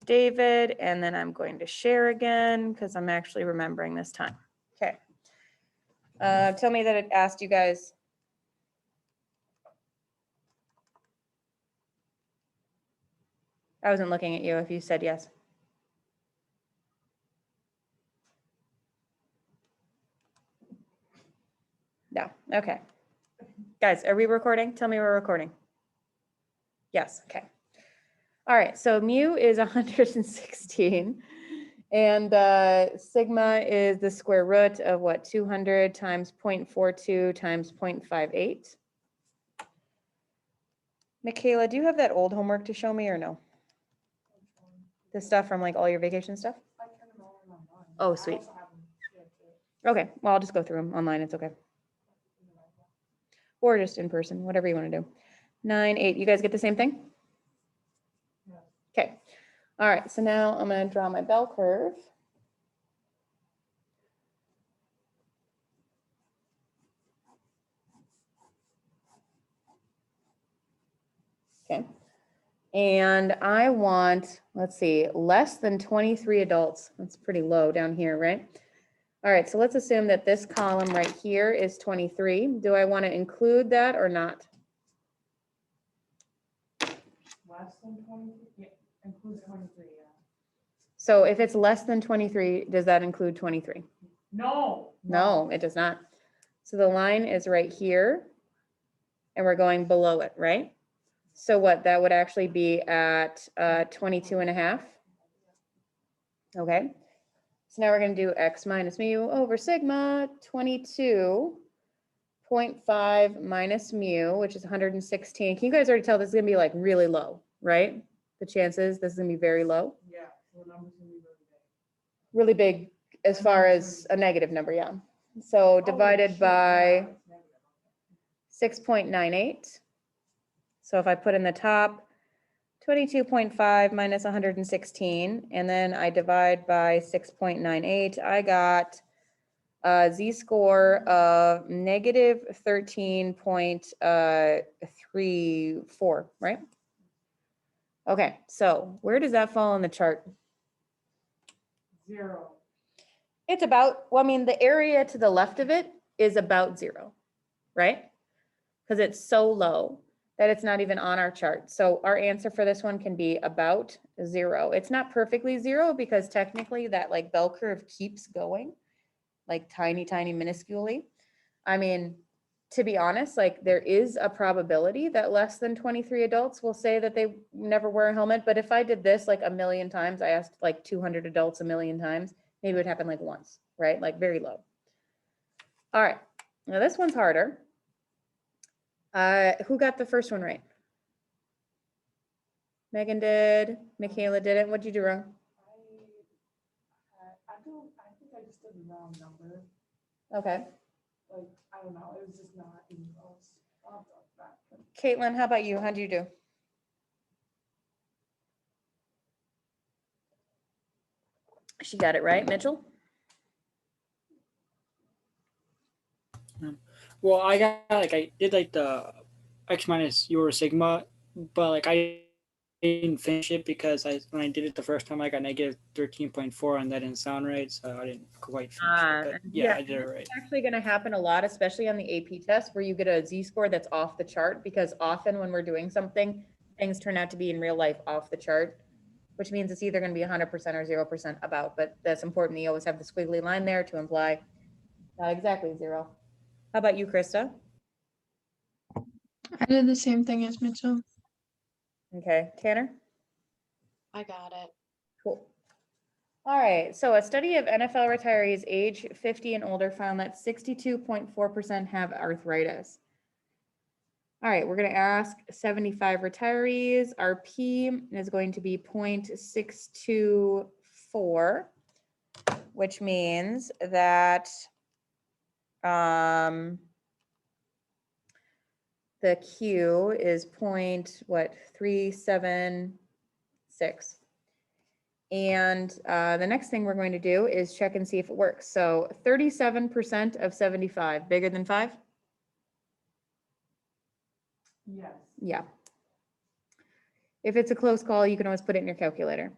David, and then I'm going to share again because I'm actually remembering this time. Okay. Tell me that it asked you guys. I wasn't looking at you if you said yes. No, okay. Guys, are we recording? Tell me we're recording. Yes, okay. All right, so mu is 116 and sigma is the square root of what, 200 times 0.42 times 0.58. Michaela, do you have that old homework to show me or no? The stuff from like all your vacation stuff? Oh, sweet. Okay, well, I'll just go through them online, it's okay. Or just in person, whatever you want to do. 9, 8, you guys get the same thing? Okay, all right, so now I'm going to draw my bell curve. Okay, and I want, let's see, less than 23 adults. That's pretty low down here, right? All right, so let's assume that this column right here is 23. Do I want to include that or not? Less than 23, yeah, includes 23, yeah. So if it's less than 23, does that include 23? No. No, it does not. So the line is right here and we're going below it, right? So what, that would actually be at 22 and a half. Okay. So now we're going to do x minus mu over sigma, 22.5 minus mu, which is 116. Can you guys already tell this is going to be like really low, right? The chances this is going to be very low. Yeah, so the number's gonna be Really really big. big as far as a negative number, yeah. So divided shit, by yeah, it's negative, 6.98. So if I put in the top 22.5 minus 116, and then I divide by 6.98, I got a z-score of negative 13.34, right? Okay, so where does that fall on the chart? okay. 0. It's about, well, I mean, the area to the left of it is about 0, right? Because it's so low that it's not even on our chart. So our answer for this one can be about 0. It's not perfectly 0 because technically that like bell curve keeps going, like tiny, tiny, minusculely. I mean, to be honest, like there is a probability that less than 23 adults will say that they never wear a helmet. But if I did this like a million times, I asked like 200 adults a million times, maybe it would happen like once, right? Like very low. All right, now this one's harder. Who got the first one right? Megan did, Michaela didn't. What'd you do wrong? I think I just did the wrong number. Okay. Like, I don't know, it was just not even close. I'll have to look back. Caitlin, how about you? How'd you do? She got it right, Mitchell? Well, I did like the x minus u over sigma, but like I didn't finish it because when I did it the first time I got negative 13.4 and that didn't sound right, so I didn't quite finish it. But yeah, I did it right. It's actually going to happen a lot, especially on the AP test where you get a z-score that's off the chart, because often when we're doing something, things turn out to be in real life off the chart, which means it's either going to be 100% or 0% about, but that's important. You always have the squiggly line there to imply not exactly 0. How about you, Krista? I did the same thing as Mitchell. Okay, Tanner? I got it. Cool. All right, so a study of NFL retirees age 50 and older found that 62.4% have arthritis. All right, we're going to ask 75 retirees. Our P is going to be 0.624, which means that the Q is 376. And the next thing we're going to do is check and see if it works. So 37% of 75, bigger than 5? Yes. Yeah. If it's a close call, you can always put it in your calculator.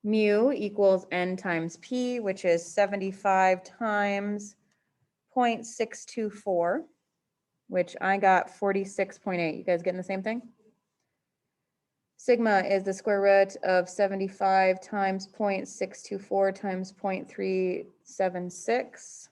mu equals n times p, which is 75 times 0.624, which I got 46.8. You guys getting the same thing? Sigma is the square root of 75 times 0.624 times 0.376.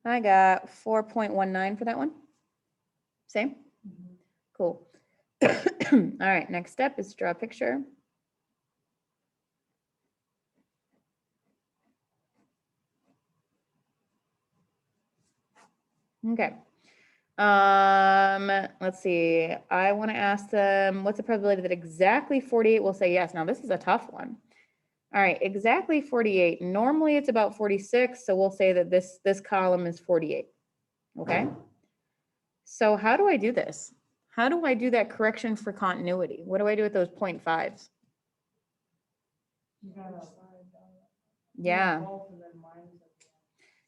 I got 4.19 for that one. Same? Cool. All right, next step is to draw a picture. Okay. Let's see. I want to ask them, what's the probability that exactly 48 will say yes? Now, this is a tough one. All right, exactly 48. Normally it's about 46, so we'll say that this column is 48. Okay? So how do I do this? How do I do that correction for continuity? What do I do with those 0.5s? You gotta Yeah. both and then minus it.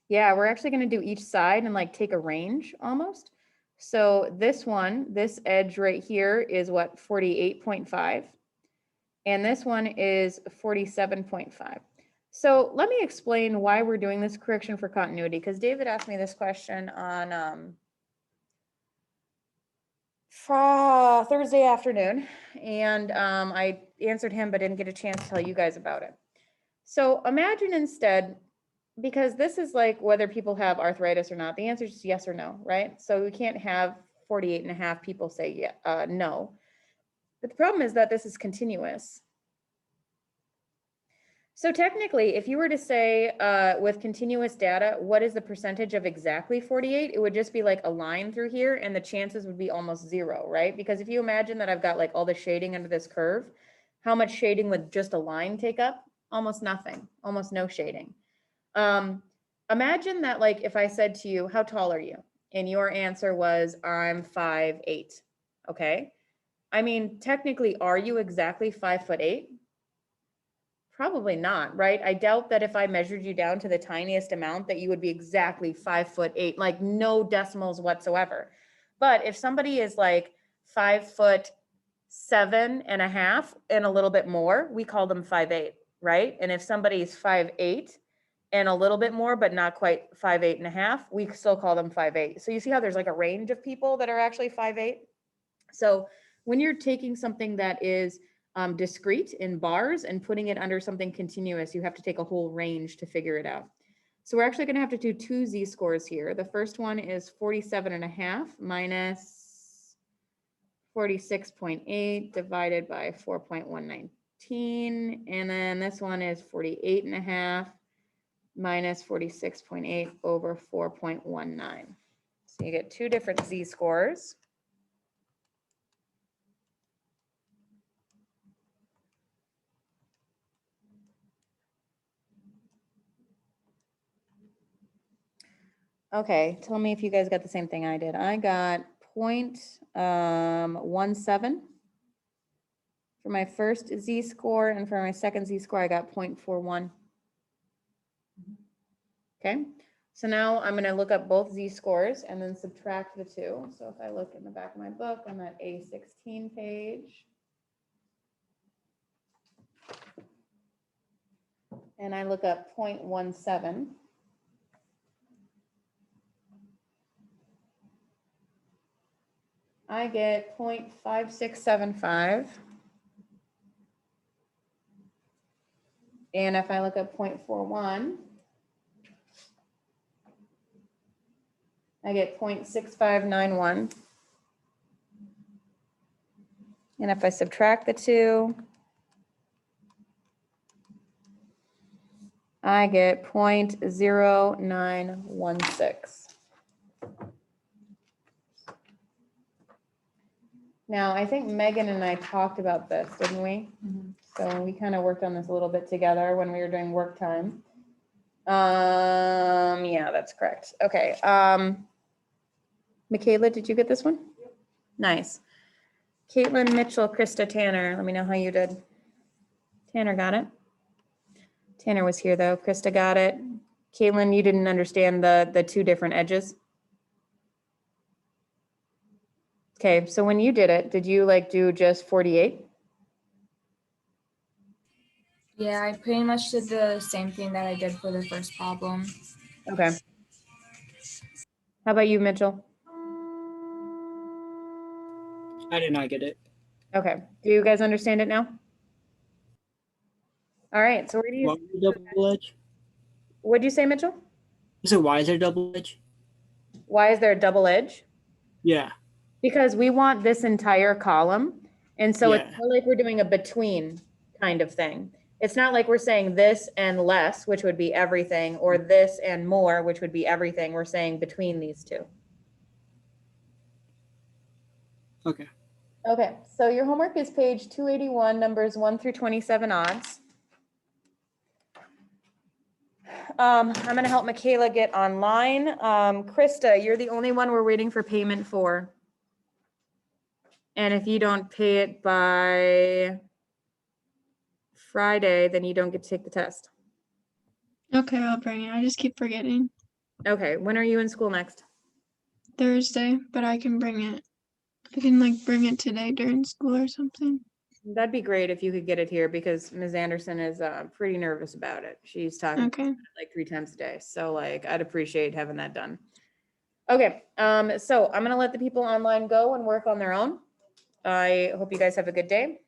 Yeah, we're actually going to do each side and like take a range almost. So this one, this edge right here is what, 48.5. And this one is 47.5. So let me explain why we're doing this correction for continuity, because David asked me this question on Thursday afternoon, and I answered him but didn't get a chance to tell you guys about it. So imagine instead, because this is like whether people have arthritis or not, the answer is yes or no, right? So we can't have 48.5 people say no. But the problem is that this is continuous. So technically, if you were to say with continuous data, what is the percentage of exactly 48? It would just be like a line through here and the chances would be almost zero, right? Because if you imagine that I've got like all the shading under this curve, how much shading would just a line take up? Almost nothing, almost no shading. Imagine that like if I said to you, how tall are you? And your answer was, I'm 5'8", okay? I mean, technically, are you exactly 5'8"? Probably not, right? I doubt that if I measured you down to the tiniest amount that you would be exactly 5'8", like no decimals whatsoever. But if somebody is like 5'7.5" and a little bit more, we call them 5'8", right? And if somebody's 5'8" and a little bit more, but not quite 5'8.5", we still call them 5'8". So you see how there's like a range of people that are actually 5'8"? So when you're taking something that is discrete in bars and putting it under something continuous, you have to take a whole range to figure it out. So we're actually going to have to do two z-scores here. The first one is 47.5 minus 46.8 divided by 4.119. And then this one is 48.5 minus 46.8 over 4.19. So you get two different z-scores. Okay, tell me if you guys got the same thing I did. I got 0.17 for my first z-score, and for my second z-score, I got 0.41. Okay, so now I'm going to look up both z-scores and then subtract the two. So if I look in the back of my book, I'm at A16 page. And I look up 0.17. I get 0.5675. And if I look up 0.41, I get 0.6591. And if I subtract the two, I get 0.0916. Now, I think Megan and I talked about this, didn't we? So we kind of worked on this a little bit together when we were doing work time. Yeah, that's correct. Okay. Michaela, did you get this one? Nice. Caitlin, Mitchell, Krista, Tanner. Let me know how you did. Tanner got it. Tanner was here though. Krista got it. Caitlin, you didn't understand the two different edges? Okay, so when you did it, did you like do just 48? Yeah, I pretty much did the same thing that I did for the first problem. Okay. How about you, Mitchell? I did not get it. Okay, do you guys understand it now? All right, so we're gonna use, Why is there double edge? what'd you say, Mitchell? Is it why is there double edge? Why is there a double edge? Yeah. Because we want this entire column. And so it's Yeah. more like we're doing a between kind of thing. It's not like we're saying this and less, which would be everything, or this and more, which would be everything. We're saying between these two. Okay. Okay, so your homework is page 281, numbers 1 through 27 odds. I'm gonna help Michaela get online. Krista, you're the only one we're waiting for payment for. And if you don't pay it by Friday, then you don't get to take the test. Okay, I'll bring it. I just keep forgetting. Okay, when are you in school next? Thursday, but I can bring it. I can like bring it today during school or something. That'd be great if you could get it here because Ms. Anderson is pretty nervous about it. She's talking Okay. like 3 times a day. So like, I'd appreciate having that done. Okay, so I'm gonna let the people online go and work on their own. I hope you guys have a good day.